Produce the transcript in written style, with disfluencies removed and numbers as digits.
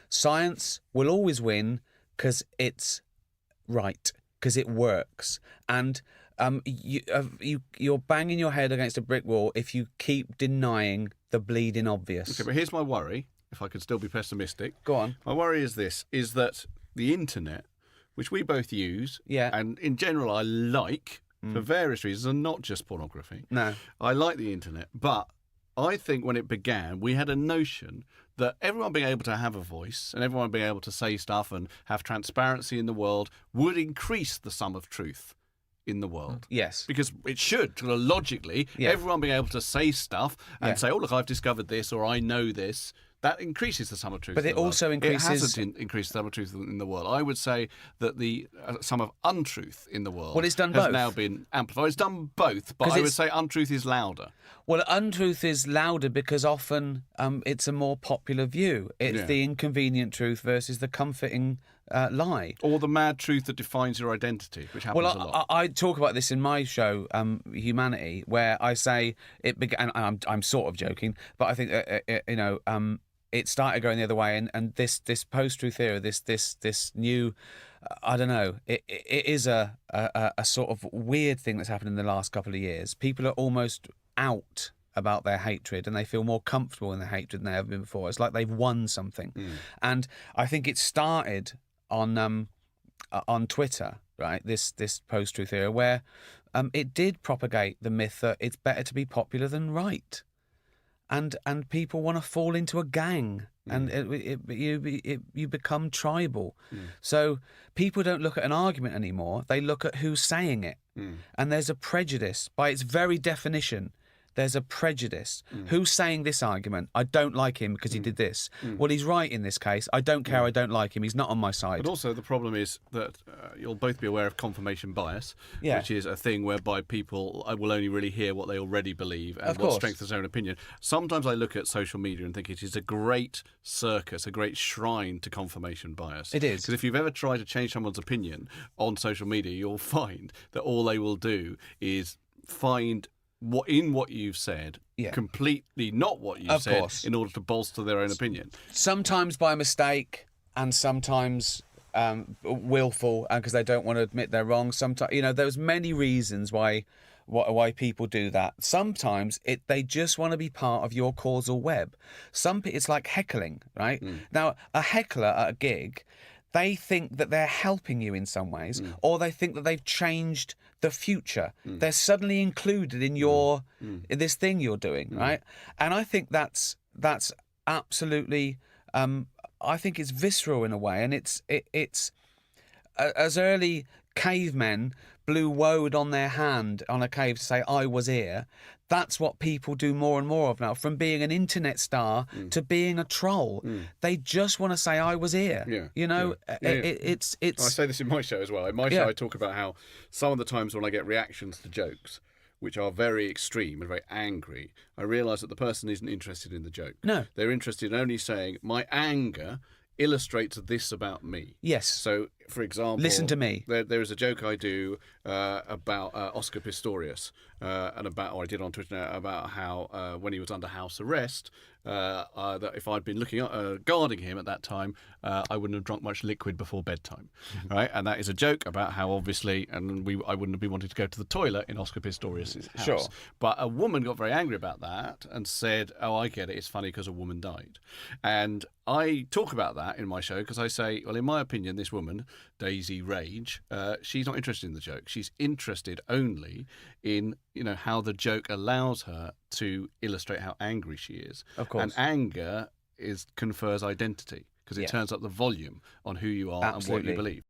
Science will always win because it's right, because it works. And you're banging your head against a brick wall if you keep denying the bleeding obvious. Okay, but here's my worry, if I could still be pessimistic. Go on. My worry is this, is that the internet, which we both use, and in general I like, for various reasons, and not just pornography. No. I like the internet, but I think when it began, we had a notion that everyone being able to have a voice and everyone being able to say stuff and have transparency in the world would increase the sum of truth in the world. Yes. Because it should, logically, everyone being able to say stuff and say, oh, look, I've discovered this or I know this. That increases the sum of truth. But it also increases... It hasn't increased the sum of truth in the world. I would say that the sum of untruth in the world it's done has both. now been amplified. It's done both, but I would say untruth is louder. Well, untruth is louder because often it's a more popular view. It's the inconvenient truth versus the comforting lie. Or the mad truth that defines your identity, which happens a lot. I talk about this in my show, Humanity, where I say it began, and I'm sort of joking, but I think, it started going the other way, and this post-truth era, this new, I don't know, it is a sort of weird thing that's happened in the last couple of years. People are almost out about their hatred, and they feel more comfortable in their hatred than they have been before. It's like they've won something, and I think it started on Twitter, right? This post-truth era where it did propagate the myth that it's better to be popular than right. And people want to fall into a gang, and you become tribal. So people don't look at an argument anymore; they look at who's saying it. And there's a prejudice by its very definition. There's a prejudice. Who's saying this argument? I don't like him because he did this. Well, he's right in this case. I don't care. I don't like him. He's not on my side. But also the problem is that you'll both be aware of confirmation bias, which is a thing whereby people will only really hear what they already believe and what strengthens their own opinion. Sometimes I look at social media and think it is a great circus, a great shrine to confirmation bias. It is. Because if you've ever tried to change someone's opinion on social media, you'll find that all they will do is find what you've said completely not what you've said in order to bolster their own opinion. Sometimes by mistake, and sometimes willful, because they don't want to admit they're wrong. Sometimes, there's many reasons why people do that. Sometimes they just want to be part of your causal web. It's like heckling, right? Now, a heckler at a gig, they think that they're helping you in some ways, or they think that they've changed the future. They're suddenly included in in this thing you're doing, right? And I think that's absolutely. I think it's visceral in a way, and it's as early cavemen blew woad on their hand on a cave to say I was here. That's what people do more and more of now. From being an internet star to being a troll, they just want to say I was here. It's. I say this in my show as well. In my show, I talk about how some of the times when I get reactions to jokes, which are very extreme and very angry, I realise that the person isn't interested in the joke. No, they're interested in only saying my anger illustrates this about me. Yes. So, for example, listen to me. There is a joke I do about Oscar Pistorius, and I did on Twitter now, about how when he was under house arrest, that if I'd been guarding him at that time, I wouldn't have drunk much liquid before bedtime, right? And that is a joke about how obviously, I wouldn't have been wanting to go to the toilet in Oscar Pistorius' house. Sure. But a woman got very angry about that and said, "Oh, I get it. It's funny because a woman died." And I talk about that in my show because I say, well, in my opinion, this woman, Daisy Rage, she's not interested in the joke. She's interested only in how the joke allows her to illustrate how angry she is. Of course. And anger confers identity because it turns up the volume on who you are and what you believe.